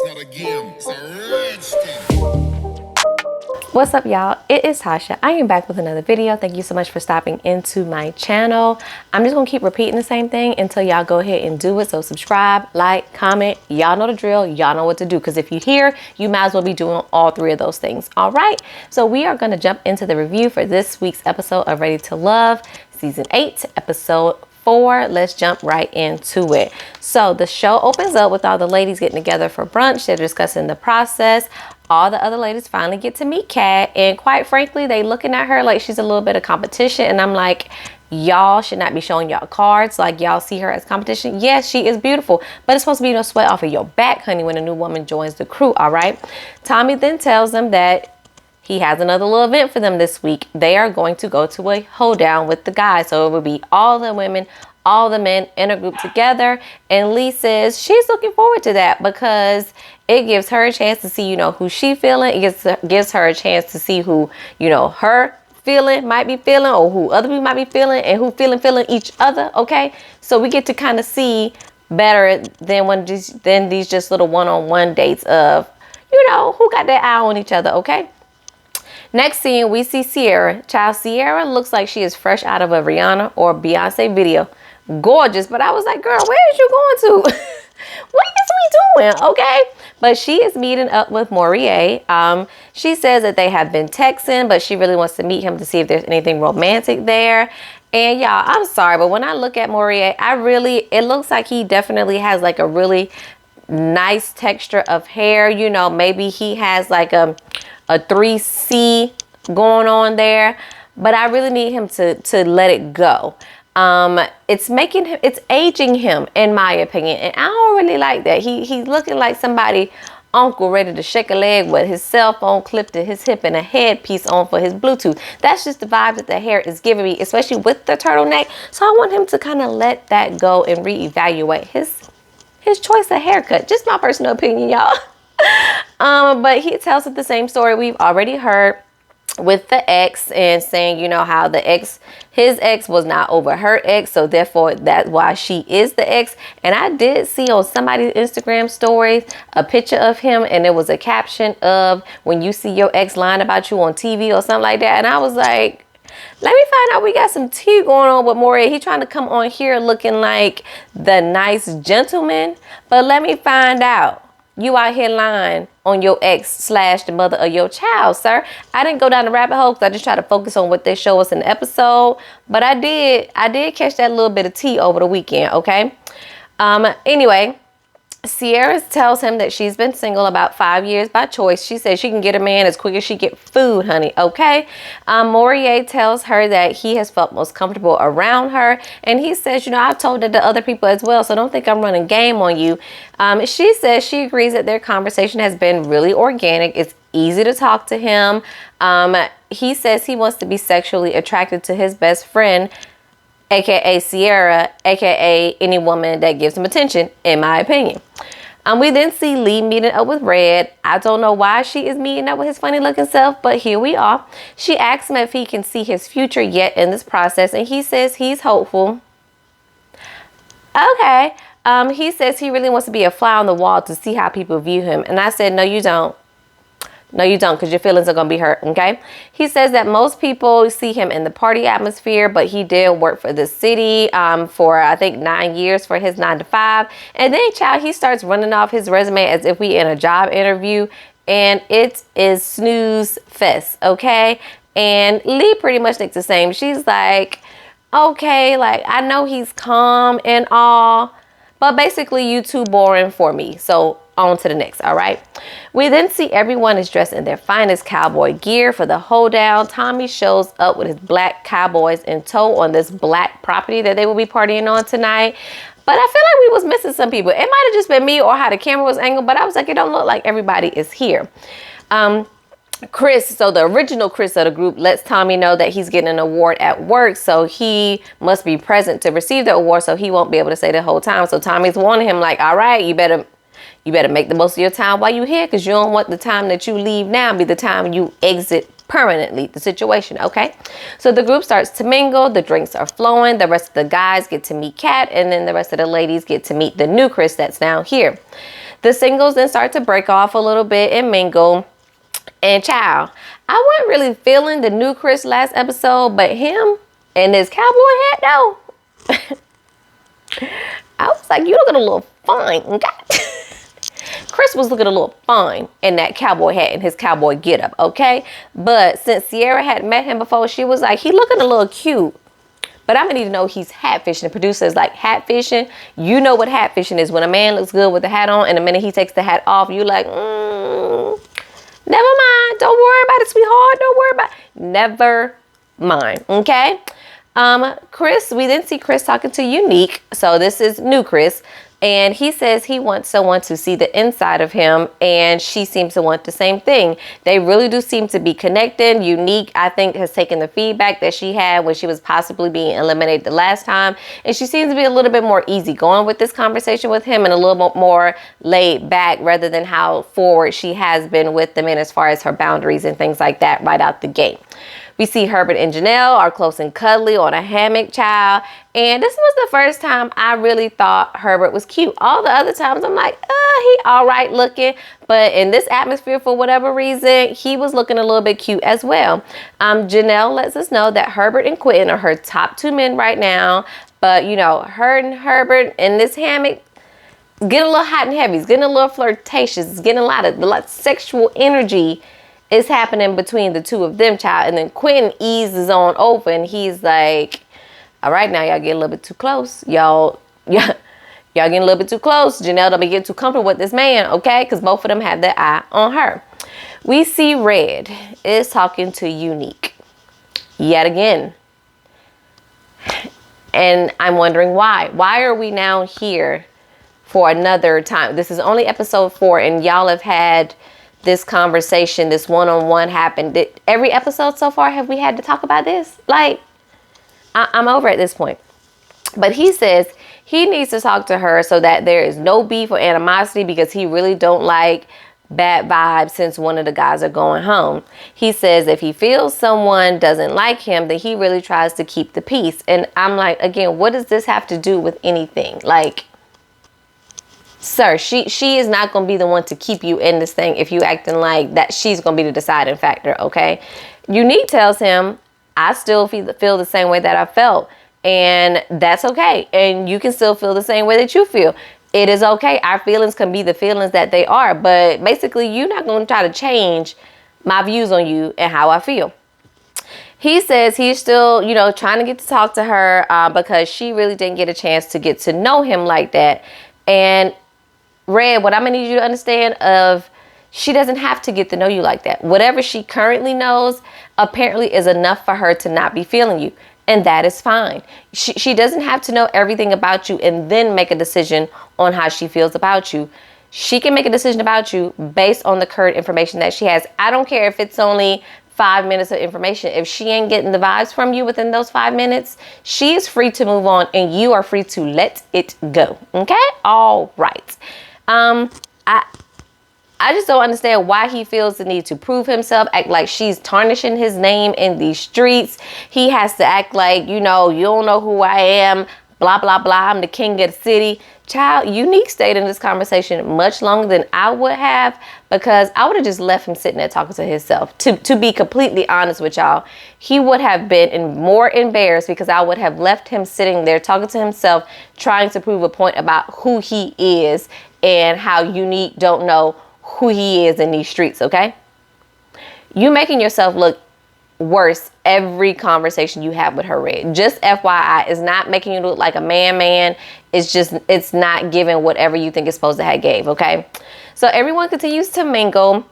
not a game, it's a rich thing. What's up, y'all? It is Tasha. I am back with another video. Thank you so much for stopping into my channel. I'm just gonna keep repeating the same thing until y'all go ahead and do it. So subscribe, like, comment. Y'all know the drill. Y'all know what to do. Because if you're here, you might as well be doing all three of those things. All right. So we are gonna jump into the review for this week's episode of Ready to Love, season 8, episode 4. Let's jump right into it. So the show opens up with all the ladies getting together for brunch. They're discussing the process. All the other ladies finally get to meet Kat, and quite frankly, they looking at her like she's a little bit of competition. And I'm like, y'all should not be showing y'all cards like y'all see her as competition. Yes, she is beautiful, but it's supposed to be no sweat off of your back, honey, when a new woman joins the crew. All right. Tommy then tells them that he has another little event for them this week. They are going to go to a hoedown with the guys. So it will be all the women, all the men in a group together. And Lee says she's looking forward to that because it gives her a chance to see, who she feeling. It gives her a chance to see who, her feeling might be feeling, or who other people might be feeling, and who feeling each other. Okay. So we get to kind of see better than these just little one-on-one dates of, who got their eye on each other. Okay. Next scene, we see Sierra. Child, Sierra looks like she is fresh out of a Rihanna or Beyonce video. Gorgeous. But I was like, girl, where is you going to? What is we doing? Okay. But she is meeting up with Morier. She says that they have been texting, but she really wants to meet him to see if there's anything romantic there. And y'all, I'm sorry, but when I look at Morier, it looks like he definitely has like a really nice texture of hair. Maybe he has like a 3C going on there, but I really need him to let it go. It's aging him, in my opinion, and I don't really like that. He's looking like somebody uncle ready to shake a leg with his cell phone clipped to his hip and a headpiece on for his Bluetooth. That's just the vibe that the hair is giving me, especially with the turtleneck. So I want him to kind of let that go and reevaluate his choice of haircut. Just my personal opinion, y'all. But he tells us the same story we've already heard with the ex, and saying, how his ex was not over her ex, so therefore that's why she is the ex. And I did see on somebody's Instagram stories a picture of him, and there was a caption of, when you see your ex lying about you on TV or something like that. And I was like, let me find out. We got some tea going on with Maury. He trying to come on here looking like the nice gentleman, but let me find out. You out here lying on your ex / the mother of your child, sir. I didn't go down the rabbit hole because I just try to focus on what they show us in the episode. But I did catch that little bit of tea over the weekend, okay? Anyway, Sierra tells him that she's been single about 5 years by choice. She says she can get a man as quick as she get food, honey. Okay. Morier tells her that he has felt most comfortable around her. And he says, I've told that to other people as well, so don't think I'm running game on you. She says she agrees that their conversation has been really organic. It's easy to talk to him. He says he wants to be sexually attracted to his best friend, aka Sierra, aka any woman that gives him attention, in my opinion. We then see Lee meeting up with Red. I don't know why she is meeting up with his funny looking self, but here we are. She asks him if he can see his future yet in this process, and he says he's hopeful. Okay. He says he really wants to be a fly on the wall to see how people view him. And I said, no, you don't. No, you don't, because your feelings are going to be hurt, okay? He says that most people see him in the party atmosphere, but he did work for the city for, I think, 9 years for his 9 to 5. And then, child, he starts running off his resume as if we in a job interview, and it is snooze fest, okay? And Lee pretty much thinks the same. She's like, okay, like, I know he's calm and all, but basically you too boring for me. So on to the next. All right. We then see everyone is dressed in their finest cowboy gear for the hoedown. Tommy shows up with his black cowboys in tow on this black property that they will be partying on tonight. But I feel like we was missing some people. It might have just been me or how the camera was angled, but I was like, it don't look like everybody is here. Chris, so the original Chris of the group, lets Tommy know that he's getting an award at work, so he must be present to receive the award, so he won't be able to stay the whole time. So Tommy's warning him like, all right, you better make the most of your time while you're here, because you don't want the time that you leave now be the time you exit permanently the situation. Okay, so the group starts to mingle, the drinks are flowing, the rest of the guys get to meet Kat, and then the rest of the ladies get to meet the new Chris that's now here. The singles then start to break off a little bit and mingle. And child, I wasn't really feeling the new Chris last episode, but him and this cowboy hat though, I was like, you looking a little fine, okay? Chris was looking a little fine in that cowboy hat and his cowboy getup, okay? But since Sierra had met him before, she was like, he looking a little cute. But I'm gonna need to know he's hat fishing. The producer is like, hat fishing? You know what hat fishing is. When a man looks good with the hat on and the minute he takes the hat off, you like, never mind. Don't worry about it, sweetheart. Don't worry about it. Never mind, okay? Chris, we then see Chris talking to Unique. So this is new Chris. And he says he wants someone to see the inside of him, and she seems to want the same thing. They really do seem to be connected. Unique, I think, has taken the feedback that she had when she was possibly being eliminated the last time, and she seems to be a little bit more easygoing with this conversation with him and a little bit more laid back rather than how forward she has been with the men as far as her boundaries and things like that right out the gate. We see Herbert and Janelle are close and cuddly on a hammock, child. And this was the first time I really thought Herbert was cute. All the other times I'm like, he all right looking. But in this atmosphere, for whatever reason, he was looking a little bit cute as well. Janelle lets us know that Herbert and Quentin are her top two men right now. But, you know, her and Herbert in this hammock, getting a little hot and heavy. It's getting a little flirtatious. It's getting a lot of sexual energy is happening between the two of them, child. And then Quentin eases on over and he's like, all right, now y'all get a little bit too close. Y'all getting a little bit too close. Janelle don't be getting too comfortable with this man, okay? Because both of them have their eye on her. We see Red is talking to Unique yet again. And I'm wondering why. Why are we now here for another time? This is only episode 4 and y'all have had this conversation, this one-on-one happened. Every episode so far, have we had to talk about this? Like, I'm over at this point. But he says he needs to talk to her so that there is no beef or animosity because he really don't like bad vibes since one of the guys are going home. He says if he feels someone doesn't like him, then he really tries to keep the peace. And I'm like, again, what does this have to do with anything? Like, sir, she is not going to be the one to keep you in this thing if you acting like that she's going to be the deciding factor, okay? Unique tells him, I still feel the same way that I felt, and that's okay. And you can still feel the same way that you feel. It is okay. Our feelings can be the feelings that they are, but basically you're not going to try to change my views on you and how I feel. He says he's still, trying to get to talk to her because she really didn't get a chance to get to know him like that. And Red, what I'm going to need you to understand she doesn't have to get to know you like that. Whatever she currently knows apparently is enough for her to not be feeling you. And that is fine. She doesn't have to know everything about you and then make a decision on how she feels about you. She can make a decision about you based on the current information that she has. I don't care if it's only 5 minutes of information. If she ain't getting the vibes from you within those 5 minutes, she is free to move on and you are free to let it go. Okay? All right. I just don't understand why he feels the need to prove himself, act like she's tarnishing his name in these streets. He has to act like, you don't know who I am, blah, blah, blah. I'm the king of the city. Child, Unique stayed in this conversation much longer than I would have because I would have just left him sitting there talking to himself. To be completely honest with y'all, he would have been more embarrassed because I would have left him sitting there talking to himself, trying to prove a point about who he is and how Unique don't know who he is in these streets, okay? You making yourself look worse every conversation you have with her, Red. Just FYI, it's not making you look like a man. It's not giving whatever you think it's supposed to have gave, okay? So everyone continues to mingle.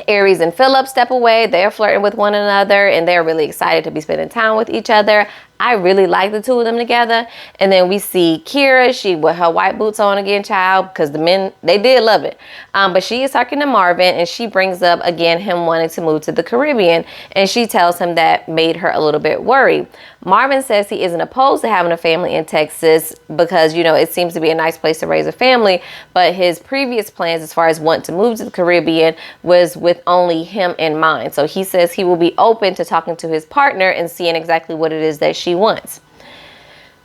Aries and Philip step away. They're flirting with one another and they're really excited to be spending time with each other. I really like the two of them together. And then we see Kira, she with her white boots on again, child, because the men, they did love it. But she is talking to Marvin and she brings up again him wanting to move to the Caribbean. And she tells him that made her a little bit worried. Marvin says he isn't opposed to having a family in Texas because, it seems to be a nice place to raise a family. But his previous plans as far as wanting to move to the Caribbean was with only him in mind. So he says he will be open to talking to his partner and seeing exactly what it is that she wants.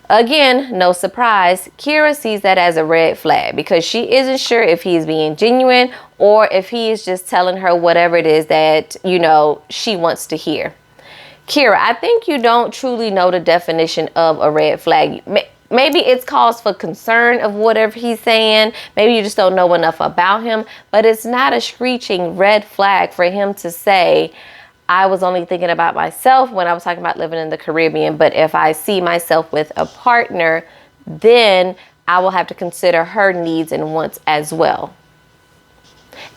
Again, no surprise, Kira sees that as a red flag because she isn't sure if he's being genuine or if he is just telling her whatever it is that, you know, she wants to hear. Kira, I think you don't truly know the definition of a red flag. Maybe it's cause for concern of whatever he's saying. Maybe you just don't know enough about him, but it's not a screeching red flag for him to say, I was only thinking about myself when I was talking about living in the Caribbean, but if I see myself with a partner, then I will have to consider her needs and wants as well.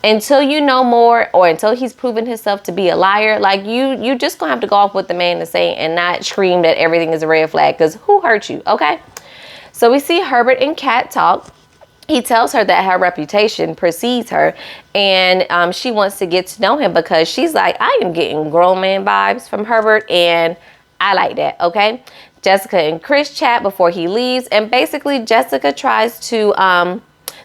Until you know more, or until he's proven himself to be a liar, like you just gonna have to go off what the man is saying and not scream that everything is a red flag, because who hurt you, okay? So we see Herbert and Kat talk. He tells her that her reputation precedes her, and she wants to get to know him because she's like, I am getting grown man vibes from Herbert, and I like that, okay? Jessica and Chris chat before he leaves, and basically Jessica tries to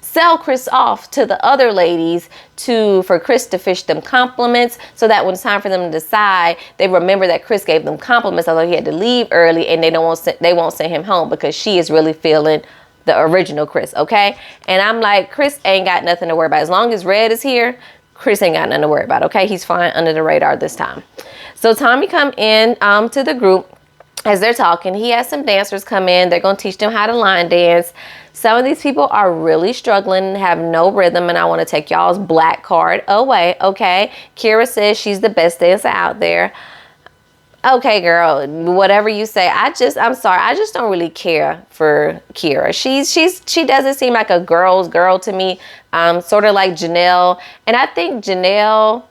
sell Chris off to the other ladies for Chris to fish them compliments, so that when it's time for them to decide, they remember that Chris gave them compliments, although he had to leave early, and they won't send him home because she is really feeling the original Chris, okay? And I'm like, Chris ain't got nothing to worry about. As long as Red is here, Chris ain't got nothing to worry about, okay? He's flying under the radar this time. So Tommy come in to the group. As they're talking, he has some dancers come in. They're going to teach them how to line dance. Some of these people are really struggling and have no rhythm, and I want to take y'all's black card away, okay? Kira says she's the best dancer out there. Okay, girl, whatever you say. I'm sorry. I just don't really care for Kira. She doesn't seem like a girl's girl to me. Sort of like Janelle. And I think Janelle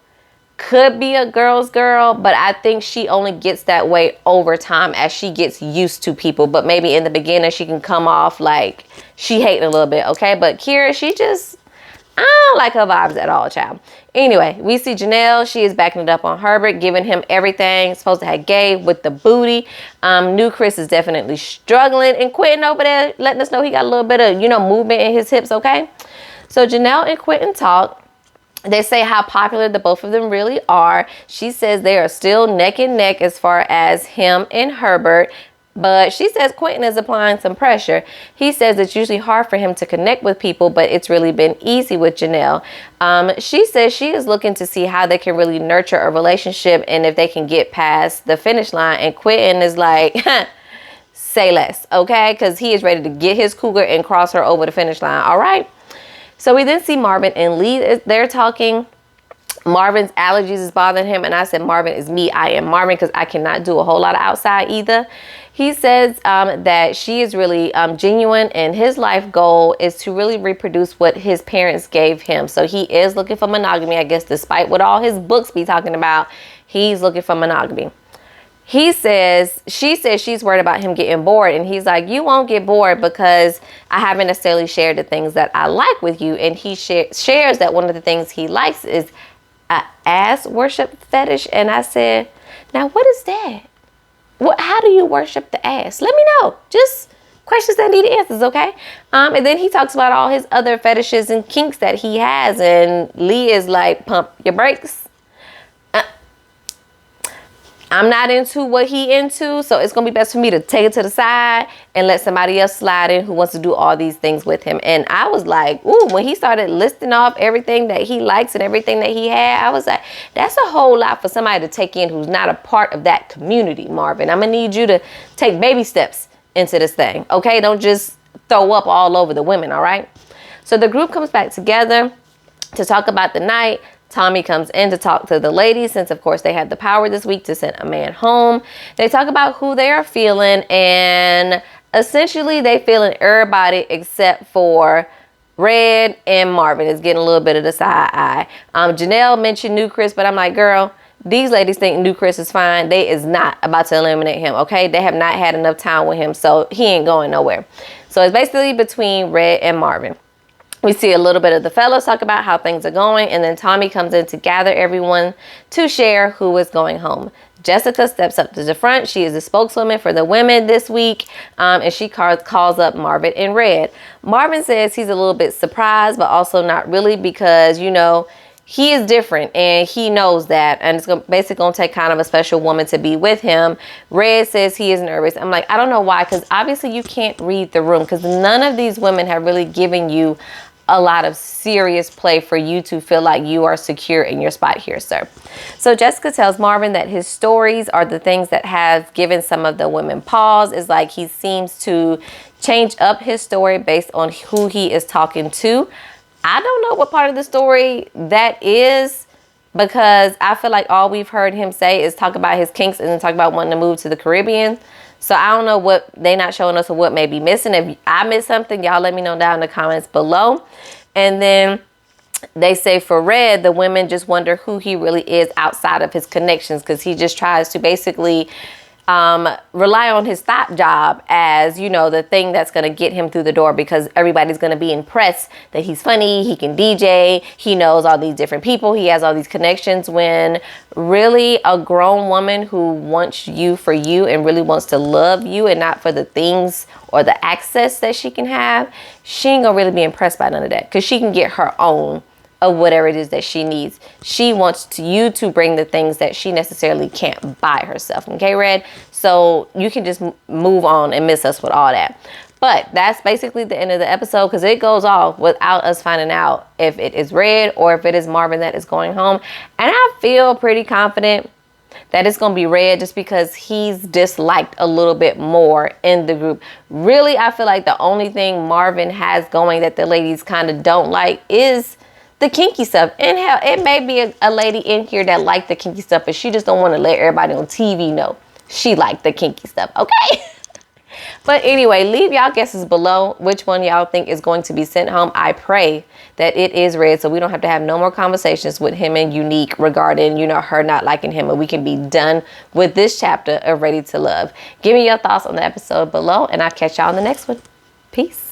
could be a girl's girl, but I think she only gets that way over time as she gets used to people. But maybe in the beginning she can come off like she hating a little bit, okay? But Kira, I don't like her vibes at all, child. Anyway, we see Janelle. She is backing it up on Herbert, giving him everything. Supposed to have Gabe with the booty. New Chris is definitely struggling, and Quentin over there letting us know he got a little bit of, movement in his hips, okay? So Janelle and Quentin talk. They say how popular the both of them really are. She says they are still neck and neck as far as him and Herbert. But she says Quentin is applying some pressure. He says it's usually hard for him to connect with people, but it's really been easy with Janelle. She says she is looking to see how they can really nurture a relationship and if they can get past the finish line. And Quentin is like, say less, okay? Because he is ready to get his cougar and cross her over the finish line, all right? So we then see Marvin and Lee. They're talking. Marvin's allergies is bothering him, and I said, Marvin is me. I am Marvin because I cannot do a whole lot of outside either. He says that she is really genuine, and his life goal is to really reproduce what his parents gave him. So he is looking for monogamy, I guess, despite what all his books be talking about. He's looking for monogamy. She says she's worried about him getting bored, and he's like, you won't get bored because I haven't necessarily shared the things that I like with you. And he shares that one of the things he likes is a ass worship fetish. And I said, now what is that? How do you worship the ass? Let me know. Just questions that need answers, okay? And then he talks about all his other fetishes and kinks that he has, and Lee is like, pump your brakes. I'm not into what he into, so it's going to be best for me to take it to the side and let somebody else slide in who wants to do all these things with him. And I was like, ooh, when he started listing off everything that he likes and everything that he had, I was like, that's a whole lot for somebody to take in who's not a part of that community, Marvin. I'm going to need you to take baby steps into this thing, okay? Don't just throw up all over the women, all right? So the group comes back together to talk about the night. Tommy comes in to talk to the ladies since, of course, they had the power this week to send a man home. They talk about who they are feeling, and essentially they feeling everybody except for Red, and Marvin is getting a little bit of the side eye. Janelle mentioned New Chris, but I'm like, girl, these ladies think New Chris is fine. They is not about to eliminate him, okay? They have not had enough time with him, so he ain't going nowhere. So it's basically between Red and Marvin. We see a little bit of the fellas talk about how things are going, and then Tommy comes in to gather everyone to share who is going home. Jessica steps up to the front. She is the spokeswoman for the women this week, and she calls up Marvin and Red. Marvin says he's a little bit surprised, but also not really because, he is different, and he knows that, and it's basically gonna take kind of a special woman to be with him. Red says he is nervous. I'm like, I don't know why, because obviously you can't read the room, because none of these women have really given you a lot of serious play for you to feel like you are secure in your spot here, sir. So Jessica tells Marvin that his stories are the things that have given some of the women pause. It's like he seems to change up his story based on who he is talking to. I don't know what part of the story that is, because I feel like all we've heard him say is talk about his kinks and then talk about wanting to move to the Caribbean. So I don't know what they not showing us or what may be missing. If I missed something, y'all let me know down in the comments below. And then they say for Red, the women just wonder who he really is outside of his connections, because he just tries to basically rely on his thought job as, you know, the thing that's going to get him through the door, because everybody's going to be impressed that he's funny, he can DJ, he knows all these different people, he has all these connections, when really a grown woman who wants you for you and really wants to love you and not for the things or the access that she can have, she ain't gonna really be impressed by none of that, because she can get her own of whatever it is that she needs. She wants you to bring the things that she necessarily can't buy herself. Okay, Red? So you can just move on and miss us with all that. But that's basically the end of the episode, because it goes off without us finding out if it is Red or if it is Marvin that is going home. And I feel pretty confident that it's going to be Red, just because he's disliked a little bit more in the group. Really, I feel like the only thing Marvin has going that the ladies kind of don't like is the kinky stuff. And hell, it may be a lady in here that liked the kinky stuff, but she just don't want to let everybody on TV know she liked the kinky stuff. Okay. But anyway, leave y'all guesses below which one y'all think is going to be sent home. I pray that it is Red, so we don't have to have no more conversations with him and Unique regarding, you know, her not liking him, and we can be done with this chapter of Ready to Love. Give me your thoughts on the episode below, and I'll catch y'all in the next one. Peace.